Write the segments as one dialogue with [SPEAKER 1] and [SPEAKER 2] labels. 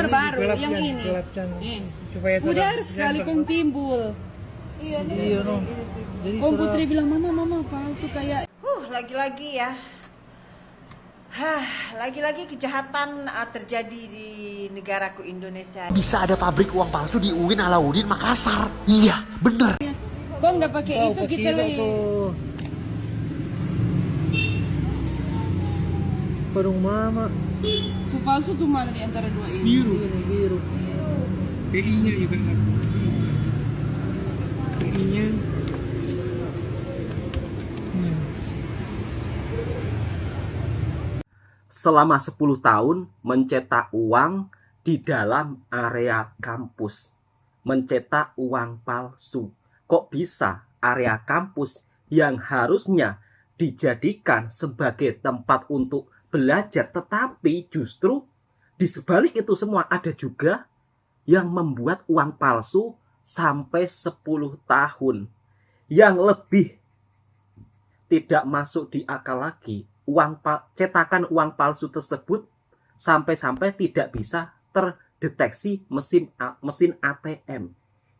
[SPEAKER 1] terbaru yang ini.
[SPEAKER 2] Supaya
[SPEAKER 1] Udara sekali pentimbul.
[SPEAKER 2] Iya no. Jadi
[SPEAKER 1] Om Putri bilang mama palsu kayak.
[SPEAKER 3] Lagi-lagi ya. Lagi-lagi kejahatan terjadi di negaraku Indonesia.
[SPEAKER 4] Bisa ada pabrik uang palsu di UIN Alauddin Makassar. Iya, bener.
[SPEAKER 1] Bang udah pakai itu kita lihat.
[SPEAKER 2] Parung mama.
[SPEAKER 1] Tuh palsu tuh mana di antara dua ini?
[SPEAKER 2] Biru. PI-nya juga enggak. PI-nya.
[SPEAKER 5] Selama 10 tahun mencetak uang di dalam area kampus. Mencetak uang palsu. Kok bisa area kampus yang harusnya dijadikan sebagai tempat untuk belajar, tetapi justru di sebalik itu semua ada juga yang membuat uang palsu sampai 10 tahun. Yang lebih tidak masuk di akal lagi, cetakan uang palsu tersebut sampai-sampai tidak bisa terdeteksi mesin ATM.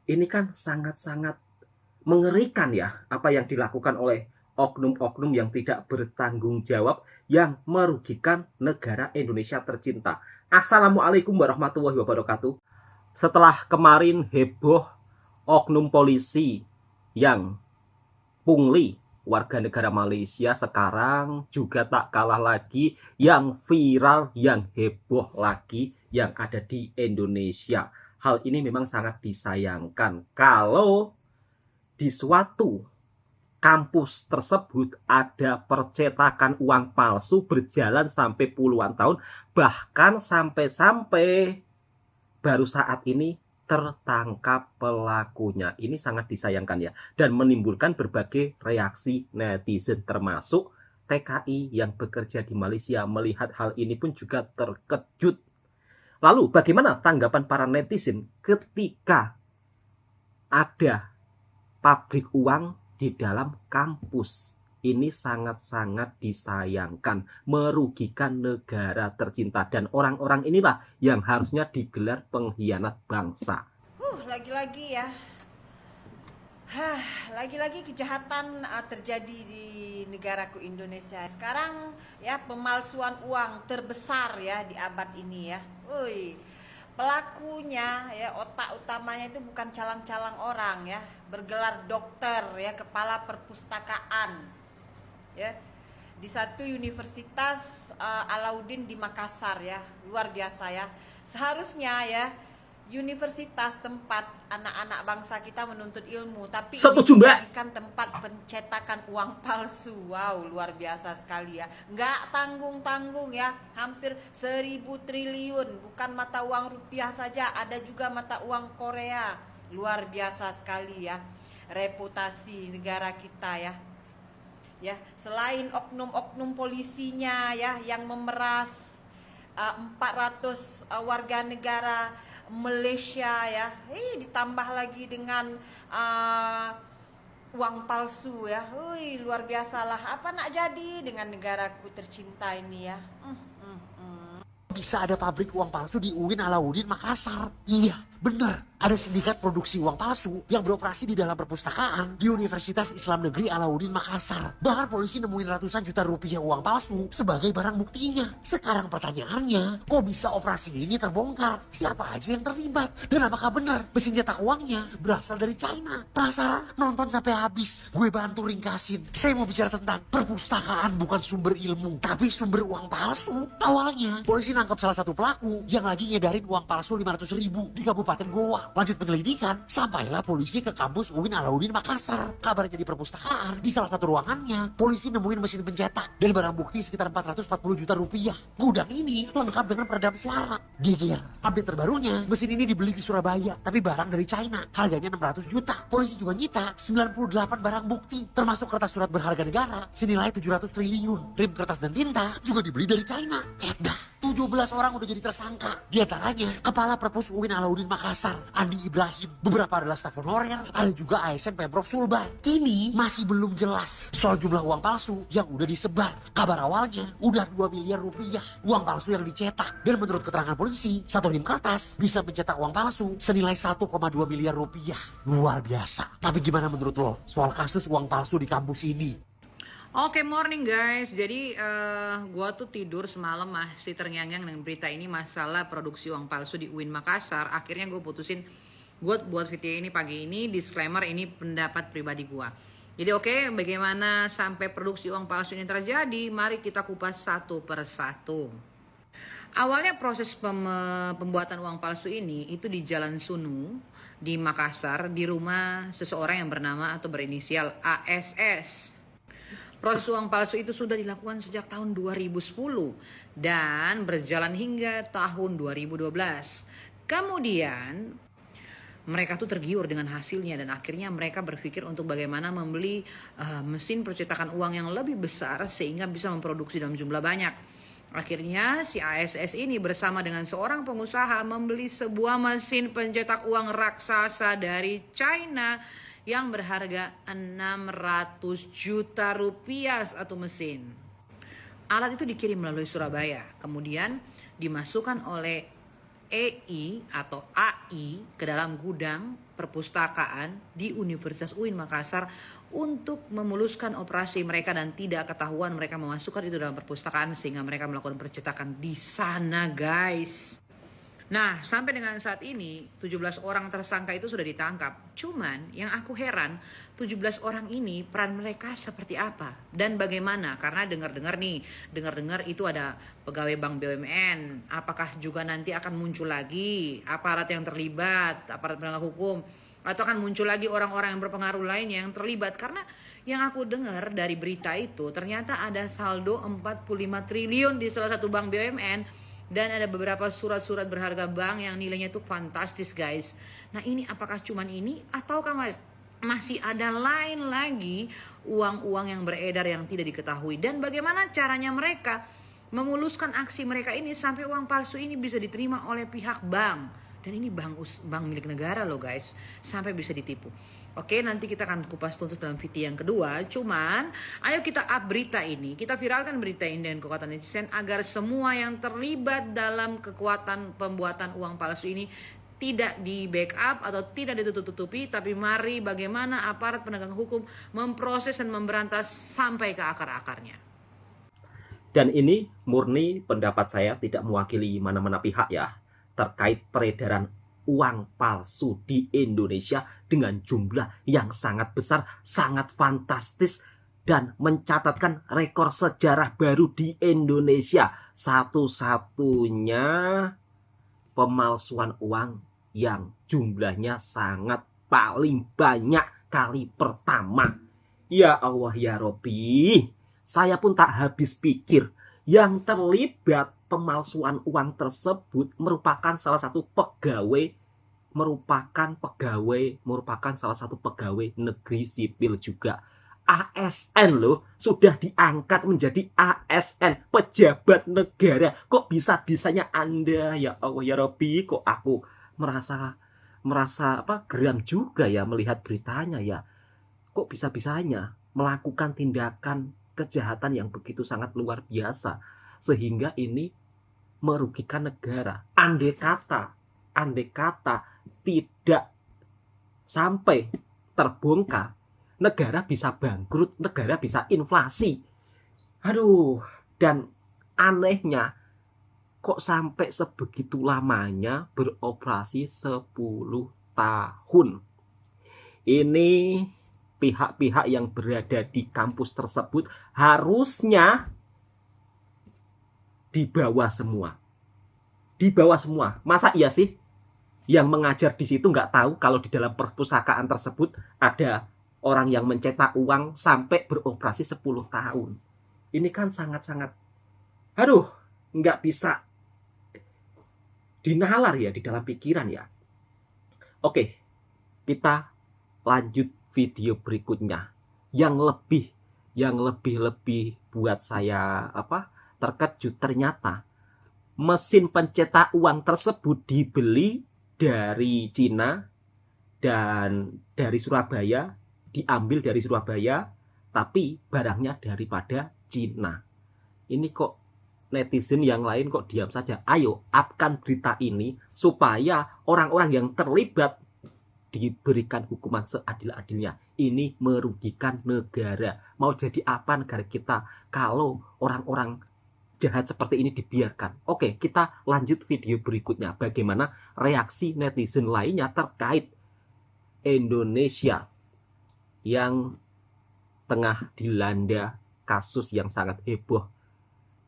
[SPEAKER 5] Ini kan sangat-sangat mengerikan ya, apa yang dilakukan oleh oknum-oknum yang tidak bertanggung jawab, yang merugikan negara Indonesia tercinta. Assalamualaikum warahmatullahi wabarakatuh. Setelah kemarin heboh oknum polisi yang pungli warga negara Malaysia, sekarang juga tak kalah lagi yang viral, yang heboh lagi yang ada di Indonesia. Hal ini memang sangat disayangkan kalau di suatu kampus tersebut ada percetakan uang palsu berjalan sampai puluhan tahun, bahkan sampai baru saat ini tertangkap pelakunya. Ini sangat disayangkan ya, dan menimbulkan berbagai reaksi netizen, termasuk TKI yang bekerja di Malaysia melihat hal ini pun juga terkejut. Lalu bagaimana tanggapan para netizen ketika ada pabrik uang di dalam kampus? Ini sangat-sangat disayangkan, merugikan negara tercinta, dan orang-orang inilah yang harusnya digelar pengkhianat bangsa.
[SPEAKER 3] Lagi-lagi ya. Lagi-lagi kejahatan terjadi di negaraku Indonesia. Sekarang ya pemalsuan uang terbesar ya di abad ini ya. Pelakunya ya, otak utamanya itu bukan calang-calang orang ya, bergelar dokter ya, kepala perpustakaan ya, di satu universitas Alauddin di Makassar ya. Luar biasa ya. Seharusnya ya universitas tempat anak-anak bangsa kita menuntut ilmu, tapi ini dijadikan tempat pencetakan uang palsu. Wow, luar biasa sekali ya. Nggak tanggung-tanggung ya, hampir 1.000 triliun. Bukan mata uang rupiah saja, ada juga mata uang Korea. Luar biasa sekali ya reputasi negara kita ya. Ya, selain oknum-oknum polisinya ya yang memeras 400 warga negara Malaysia ya, ditambah lagi dengan uang palsu ya. Luar biasalah, apa nak jadi dengan negaraku tercinta ini ya.
[SPEAKER 4] Bisa ada pabrik uang palsu di UIN Alauddin Makassar. Iya, bener. Ada sindikat produksi uang palsu yang beroperasi di dalam perpustakaan di Universitas Islam Negeri Alauddin Makassar. Bahkan polisi nemuin ratusan juta rupiah uang palsu sebagai barang buktinya. Sekarang pertanyaannya, kok bisa operasi ini terbongkar? Siapa aja yang terlibat? Dan apakah benar mesin cetak uangnya berasal dari China? Penasaran? Nonton sampai habis. Gue bantu ringkasin. Saya mau bicara tentang perpustakaan bukan sumber ilmu, tapi sumber uang palsu. Awalnya, polisi nangkap salah satu pelaku yang lagi ngedarin uang palsu 500.000 di Kabupaten Goa. Lanjut penyelidikan, sampailah polisi ke kampus UIN Alauddin Makassar. Kabarnya di perpustakaan, di salah satu ruangannya, polisi nemuin mesin pencetak dan barang bukti sekitar 440 juta rupiah. Gudang ini lengkap dengan peredam suara. Geger. Update terbarunya, mesin ini dibeli di Surabaya, tapi barang dari China. Harganya 600 juta. Polisi juga nyita 98 barang bukti, termasuk kertas surat berharga negara senilai 700 triliun. Rem kertas dan tinta juga dibeli dari China. Edah. 17 orang udah jadi tersangka. Di antaranya Kepala Perpus UIN Alauddin Makassar, Andi Ibrahim. Beberapa adalah staf honorer, ada juga ASN Pemprov Sulbar. Kini masih belum jelas soal jumlah uang palsu yang udah disebar. Kabar awalnya udah 2 miliar rupiah uang palsu yang dicetak. Dan menurut keterangan polisi, satu rim kertas bisa mencetak uang palsu senilai 1,2 miliar rupiah. Luar biasa. Tapi gimana menurut lo soal kasus uang palsu di kampus ini?
[SPEAKER 6] Oke, morning guys. Jadi gua tuh tidur semalam masih terngiang-ngiang dengan berita ini masalah produksi uang palsu di UIN Makassar. Akhirnya gue putusin buat video ini pagi ini. Disclaimer, ini pendapat pribadi gua. Jadi oke, bagaimana sampai produksi uang palsu ini terjadi? Mari kita kupas satu per satu. Awalnya proses pembuatan uang palsu ini itu di Jalan Sunu di Makassar, di rumah seseorang yang bernama atau berinisial ASS. Proses uang palsu itu sudah dilakukan sejak tahun 2010 dan berjalan hingga tahun 2012. Kemudian mereka tuh tergiur dengan hasilnya dan akhirnya mereka berpikir untuk bagaimana membeli mesin percetakan uang yang lebih besar sehingga bisa memproduksi dalam jumlah banyak. Akhirnya si ASS ini bersama dengan seorang pengusaha membeli sebuah mesin pencetak uang raksasa dari China yang berharga 600 juta rupiah satu mesin. Alat itu dikirim melalui Surabaya, kemudian dimasukkan oleh EI atau AI ke dalam gudang perpustakaan di Universitas UIN Makassar untuk memuluskan operasi mereka dan tidak ketahuan mereka memasukkan itu dalam perpustakaan sehingga mereka melakukan percetakan di sana, guys. Nah, sampai dengan saat ini 17 orang tersangka itu sudah ditangkap. Cuman yang aku heran, 17 orang ini peran mereka seperti apa dan bagaimana? Karena dengar-dengar itu ada pegawai Bank BUMN. Apakah juga nanti akan muncul lagi aparat yang terlibat, aparat penegak hukum, atau akan muncul lagi orang-orang yang berpengaruh lainnya yang terlibat? Karena yang aku dengar dari berita itu ternyata ada saldo 45 triliun di salah satu bank BUMN. Dan ada beberapa surat-surat berharga bank yang nilainya itu fantastis, guys. Nah, ini apakah cuman ini ataukah masih ada lain lagi uang-uang yang beredar yang tidak diketahui? Dan bagaimana caranya mereka memuluskan aksi mereka ini sampai uang palsu ini bisa diterima oleh pihak bank? Dan ini bank milik negara loh, guys. Sampai bisa ditipu. Oke, nanti kita akan kupas tuntas dalam video yang kedua. Cuman, ayo kita up berita ini. Kita viralkan berita ini dengan kekuatan netizen agar semua yang terlibat dalam kekuatan pembuatan uang palsu ini tidak di backup atau tidak ditutup-tutupi. Tapi mari bagaimana aparat penegak hukum memproses dan memberantas sampai ke akar-akarnya.
[SPEAKER 5] Dan ini murni pendapat saya, tidak mewakili mana-mana pihak ya, terkait peredaran uang palsu di Indonesia dengan jumlah yang sangat besar, sangat fantastis, dan mencatatkan rekor sejarah baru di Indonesia. Satu-satunya pemalsuan uang yang jumlahnya sangat paling banyak kali pertama. Ya Allah ya Robbi, saya pun tak habis pikir. Yang terlibat pemalsuan uang tersebut merupakan salah satu pegawai negeri sipil juga. ASN loh, sudah diangkat menjadi ASN, pejabat negara. Kok bisa-bisanya Anda, ya Allah ya Robbi, kok aku merasa geram juga ya melihat beritanya ya. Kok bisa-bisanya melakukan tindakan kejahatan yang begitu sangat luar biasa sehingga ini merugikan negara. Andai kata tidak sampai terbongkar, negara bisa bangkrut, negara bisa inflasi. Aduh, dan anehnya kok sampai sebegitu lamanya beroperasi 10 tahun. Ini pihak-pihak yang berada di kampus tersebut harusnya dibawa semua. Masa iya sih yang mengajar di situ nggak tahu kalau di dalam perpustakaan tersebut ada orang yang mencetak uang sampai beroperasi 10 tahun. Ini kan sangat-sangat, nggak bisa dinalar ya di dalam pikiran ya. Oke, kita lanjut video berikutnya yang lebih buat saya terkejut. Ternyata mesin pencetak uang tersebut dibeli dari Cina dan dari Surabaya, diambil dari Surabaya, tapi barangnya daripada Cina. Ini kok netizen yang lain kok diam saja? Ayo, upkan berita ini supaya orang-orang yang terlibat diberikan hukuman seadil-adilnya. Ini merugikan negara. Mau jadi apa negara kita kalau orang-orang jahat seperti ini dibiarkan? Oke, kita lanjut video berikutnya. Bagaimana reaksi netizen lainnya terkait Indonesia yang tengah dilanda kasus yang sangat heboh,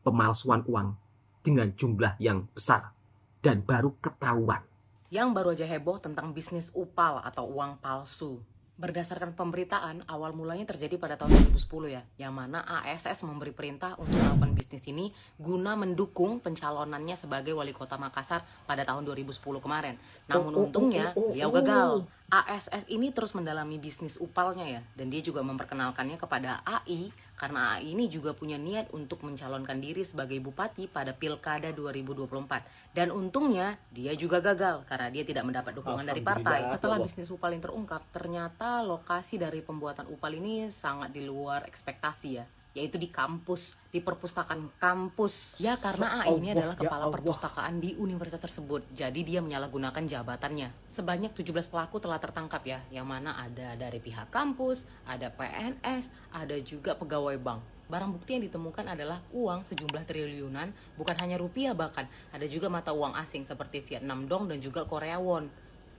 [SPEAKER 5] pemalsuan uang dengan jumlah yang besar dan baru ketahuan.
[SPEAKER 7] Yang baru aja heboh tentang bisnis upal atau uang palsu. Berdasarkan pemberitaan, awal mulanya terjadi pada tahun 2010 ya, yang mana ASS memberi perintah untuk melakukan bisnis ini guna mendukung pencalonannya sebagai wali kota Makassar pada tahun 2010 kemarin. Namun untungnya beliau gagal. ASS ini terus mendalami bisnis upalnya ya, dan dia juga memperkenalkannya kepada AI karena AI ini juga punya niat untuk mencalonkan diri sebagai bupati pada Pilkada 2024. Dan untungnya dia juga gagal karena dia tidak mendapat dukungan dari partai. Setelah bisnis upal yang terungkap, ternyata lokasi dari pembuatan upal ini sangat di luar ekspektasi ya, yaitu di kampus, di perpustakaan kampus. Ya karena AI ini adalah kepala perpustakaan di universitas tersebut, jadi dia menyalahgunakan jabatannya. Sebanyak 17 pelaku telah tertangkap ya, yang mana ada dari pihak kampus, ada PNS, ada juga pegawai bank. Barang bukti yang ditemukan adalah uang sejumlah triliunan, bukan hanya rupiah bahkan, ada juga mata uang asing seperti Vietnam Dong dan juga Korea Won.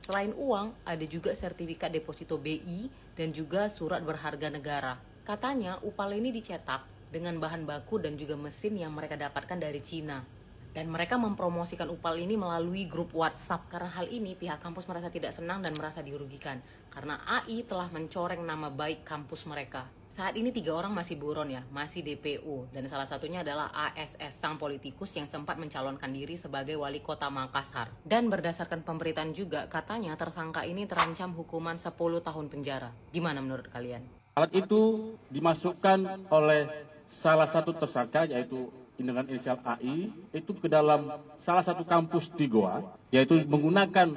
[SPEAKER 7] Selain uang, ada juga sertifikat deposito BI dan juga surat berharga negara. Katanya upal ini dicetak dengan bahan baku dan juga mesin yang mereka dapatkan dari Cina. Dan mereka mempromosikan upal ini melalui grup WhatsApp. Karena hal ini pihak kampus merasa tidak senang dan merasa dirugikan. Karena AI telah mencoreng nama baik kampus mereka. Saat ini 3 orang masih buron ya, masih DPO. Dan salah satunya adalah ASS, sang politikus yang sempat mencalonkan diri sebagai wali kota Makassar. Dan berdasarkan pemberitaan juga, katanya tersangka ini terancam hukuman 10 tahun penjara. Gimana menurut kalian?
[SPEAKER 8] Alat itu dimasukkan oleh salah satu tersangka yaitu dengan inisial AI itu ke dalam salah satu kampus di Goa, yaitu menggunakan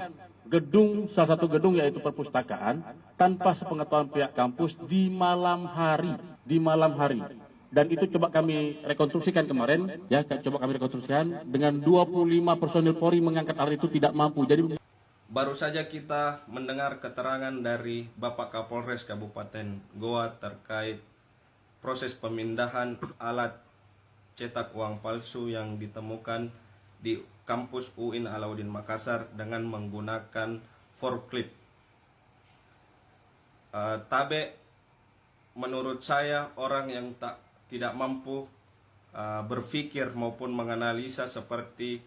[SPEAKER 8] salah satu gedung yaitu perpustakaan tanpa sepengetahuan pihak kampus di malam hari. Dan itu coba kami rekonstruksikan kemarin ya, dengan 25 personil Polri mengangkat alat itu tidak mampu. Jadi
[SPEAKER 9] baru saja kita mendengar keterangan dari Bapak Kapolres Kabupaten Goa terkait proses pemindahan alat cetak uang palsu yang ditemukan di kampus UIN Alauddin Makassar dengan menggunakan forklift. Tabe menurut saya orang yang tidak mampu berpikir maupun menganalisa seperti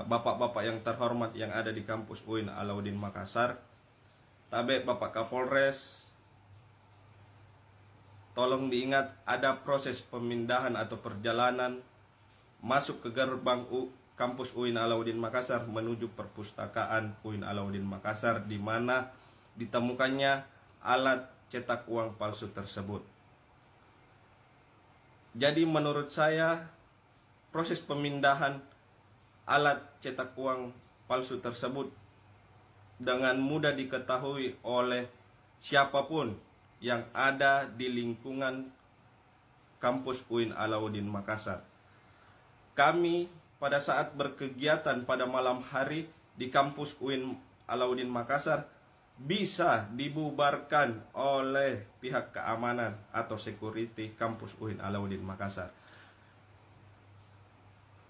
[SPEAKER 9] bapak-bapak yang terhormat yang ada di kampus UIN Alauddin Makassar. Tabe Bapak Kapolres, tolong diingat ada proses pemindahan atau perjalanan masuk ke gerbang kampus UIN Alauddin Makassar menuju perpustakaan UIN Alauddin Makassar, di mana ditemukannya alat cetak uang palsu tersebut. Jadi menurut saya proses pemindahan alat cetak uang palsu tersebut dengan mudah diketahui oleh siapapun yang ada di lingkungan kampus UIN Alauddin Makassar. Kami pada saat berkegiatan pada malam hari di kampus UIN Alauddin Makassar bisa dibubarkan oleh pihak keamanan atau security kampus UIN Alauddin Makassar.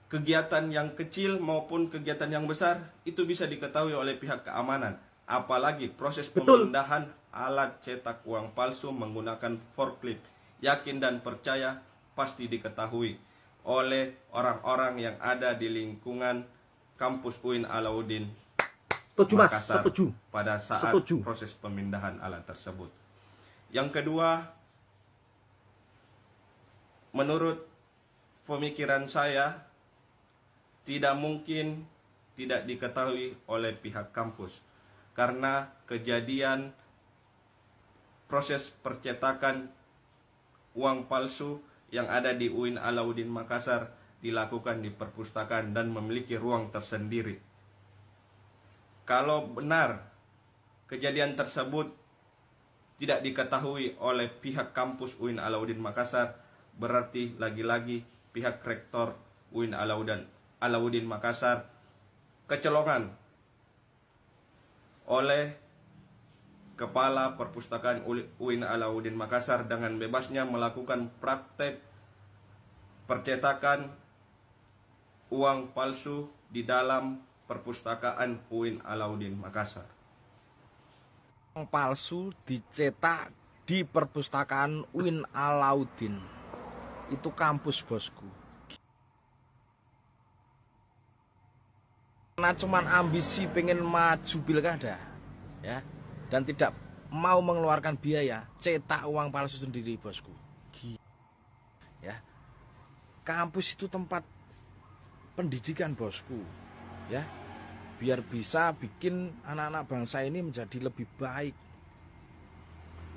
[SPEAKER 9] Kegiatan yang kecil maupun kegiatan yang besar itu bisa diketahui oleh pihak keamanan. Apalagi proses pemindahan alat cetak uang palsu menggunakan forklift. Yakin dan percaya pasti diketahui oleh orang-orang yang ada di lingkungan kampus UIN Alauddin Makassar pada saat proses pemindahan alat tersebut. Yang kedua, menurut pemikiran saya, tidak mungkin tidak diketahui oleh pihak kampus karena kejadian proses percetakan uang palsu yang ada di UIN Alauddin Makassar dilakukan di perpustakaan dan memiliki ruang tersendiri. Kalau benar kejadian tersebut tidak diketahui oleh pihak kampus UIN Alauddin Makassar, berarti lagi-lagi pihak rektor UIN Alauddin Makassar kecolongan oleh Kepala Perpustakaan UIN Alauddin Makassar dengan bebasnya melakukan praktek percetakan uang palsu di dalam Perpustakaan UIN Alauddin Makassar.
[SPEAKER 10] Uang palsu dicetak di Perpustakaan UIN Alauddin. Itu kampus, bosku. Karena cuman ambisi pengen maju pilkada, ya, dan tidak mau mengeluarkan biaya, cetak uang palsu sendiri, bosku. Ya, kampus itu tempat pendidikan, bosku, ya, biar bisa bikin anak-anak bangsa ini menjadi lebih baik,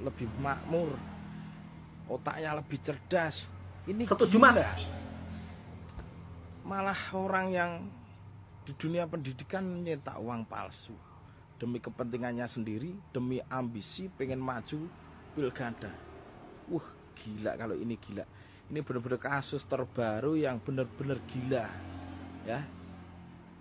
[SPEAKER 10] lebih makmur, otaknya lebih cerdas. Ini
[SPEAKER 5] setuju,
[SPEAKER 10] gila.
[SPEAKER 5] Mas.
[SPEAKER 10] Malah orang yang di dunia pendidikan nyetak uang palsu demi kepentingannya sendiri, demi ambisi pengen maju pilkada. Gila kalau ini, gila. Ini benar-benar kasus terbaru yang benar-benar gila, ya.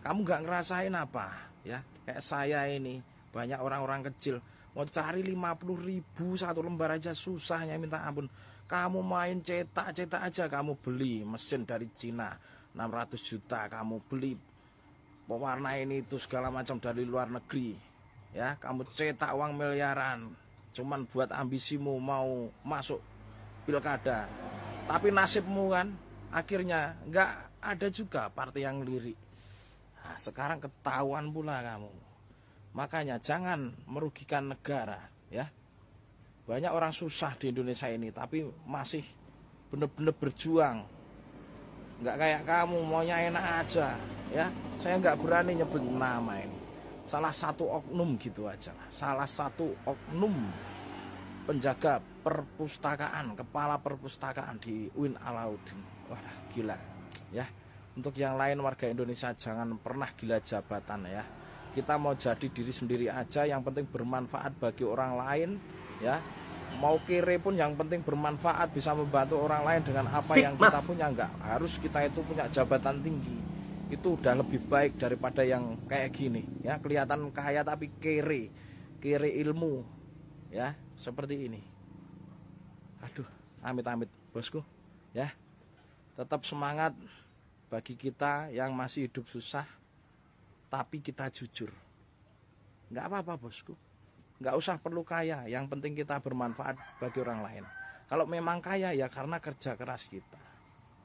[SPEAKER 10] Kamu nggak ngerasain apa, ya? Kayak saya ini, banyak orang-orang kecil mau cari 50.000 satu lembar aja susahnya minta ampun. Kamu main cetak aja, kamu beli mesin dari Cina 600 juta, kamu beli pewarna ini itu segala macam dari luar negeri, ya. Kamu cetak uang miliaran cuman buat ambisimu mau masuk pilkada. Tapi nasibmu kan akhirnya nggak ada juga partai yang lirik. Nah, sekarang ketahuan pula kamu. Makanya jangan merugikan negara, ya. Banyak orang susah di Indonesia ini tapi masih benar-benar berjuang. Nggak kayak kamu maunya enak aja, ya. Saya nggak berani nyebut nama ini. Salah satu oknum gitu aja lah. Salah satu oknum penjaga perpustakaan, kepala perpustakaan di UIN Alauddin. Wah, gila, ya. Untuk yang lain warga Indonesia jangan pernah gila jabatan, ya. Kita mau jadi diri sendiri aja, yang penting bermanfaat bagi orang lain, ya. Mau kere pun yang penting bermanfaat, bisa membantu orang lain dengan apa yang kita punya. Enggak harus kita itu punya jabatan tinggi. Itu udah lebih baik daripada yang kayak gini, ya. Kelihatan kaya tapi kere ilmu, ya, seperti ini. Aduh, amit-amit, bosku, ya. Tetap semangat bagi kita yang masih hidup susah, tapi kita jujur. Nggak apa-apa, bosku. Nggak usah perlu kaya, yang penting kita bermanfaat bagi orang lain. Kalau memang kaya ya karena kerja keras kita.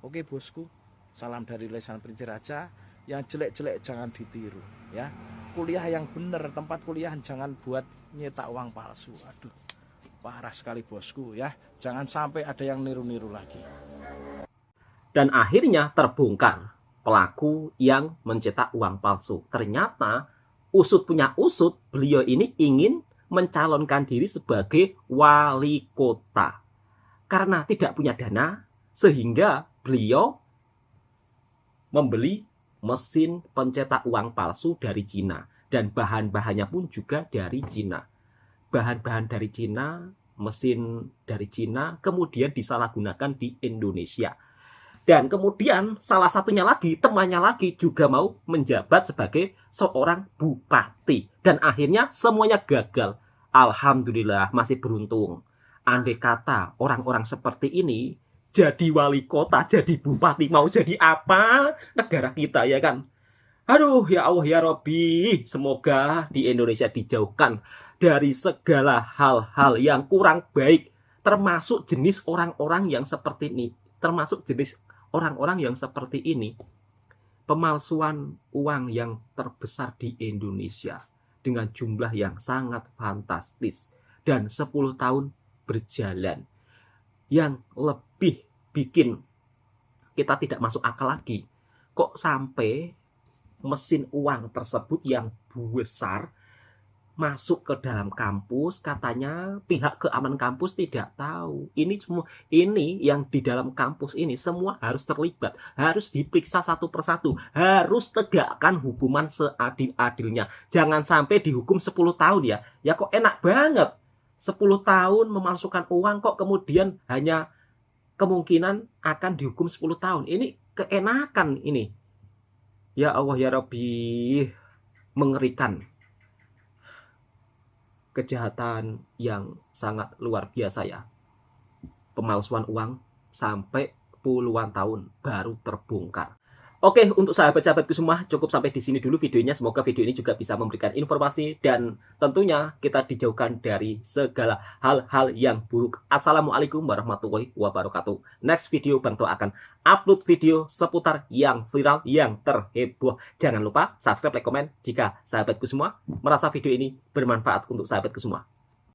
[SPEAKER 10] Oke, bosku, salam dari Lesan Perinci Raja. Yang jelek-jelek jangan ditiru, ya. Kuliah yang benar, tempat kuliah jangan buat nyetak uang palsu. Aduh, parah sekali, bosku, ya. Jangan sampai ada yang niru-niru lagi.
[SPEAKER 5] Dan akhirnya terbongkar pelaku yang mencetak uang palsu. Ternyata usut punya usut, beliau ini ingin mencalonkan diri sebagai wali kota. Karena tidak punya dana, sehingga beliau membeli mesin pencetak uang palsu dari Cina. Dan bahan-bahannya pun juga dari Cina. Bahan-bahan dari Cina, mesin dari Cina, kemudian disalahgunakan di Indonesia. Dan kemudian salah satunya lagi, temannya lagi juga mau menjabat sebagai seorang bupati. Dan akhirnya semuanya gagal. Alhamdulillah masih beruntung. Andai kata orang-orang seperti ini jadi wali kota, jadi bupati, mau jadi apa negara kita, ya kan? Aduh, ya Allah, ya Robbi, semoga di Indonesia dijauhkan dari segala hal-hal yang kurang baik, termasuk jenis orang-orang yang seperti ini. Termasuk jenis orang-orang yang seperti ini. Pemalsuan uang yang terbesar di Indonesia dengan jumlah yang sangat fantastis. Dan 10 tahun berjalan. Yang lebih bikin kita tidak masuk akal lagi. Kok sampai mesin uang tersebut yang besar masuk ke dalam kampus, katanya pihak keamanan kampus tidak tahu. Ini yang di dalam kampus ini semua harus terlibat, harus diperiksa satu persatu, harus tegakkan hukuman seadil-adilnya. Jangan sampai dihukum 10 tahun ya. Ya kok enak banget. 10 tahun memalsukan uang kok kemudian hanya kemungkinan akan dihukum 10 tahun. Ini keenakan ini. Ya Allah ya Rabbi, mengerikan. Kejahatan yang sangat luar biasa ya. Pemalsuan uang sampai puluhan tahun baru terbongkar. Oke, untuk sahabat-sahabatku semua, cukup sampai di sini dulu videonya. Semoga video ini juga bisa memberikan informasi dan tentunya kita dijauhkan dari segala hal-hal yang buruk. Assalamualaikum warahmatullahi wabarakatuh. Next video Bang Toa akan upload video seputar yang viral, yang terheboh. Jangan lupa subscribe, like, komen jika sahabatku semua merasa video ini bermanfaat untuk sahabatku semua.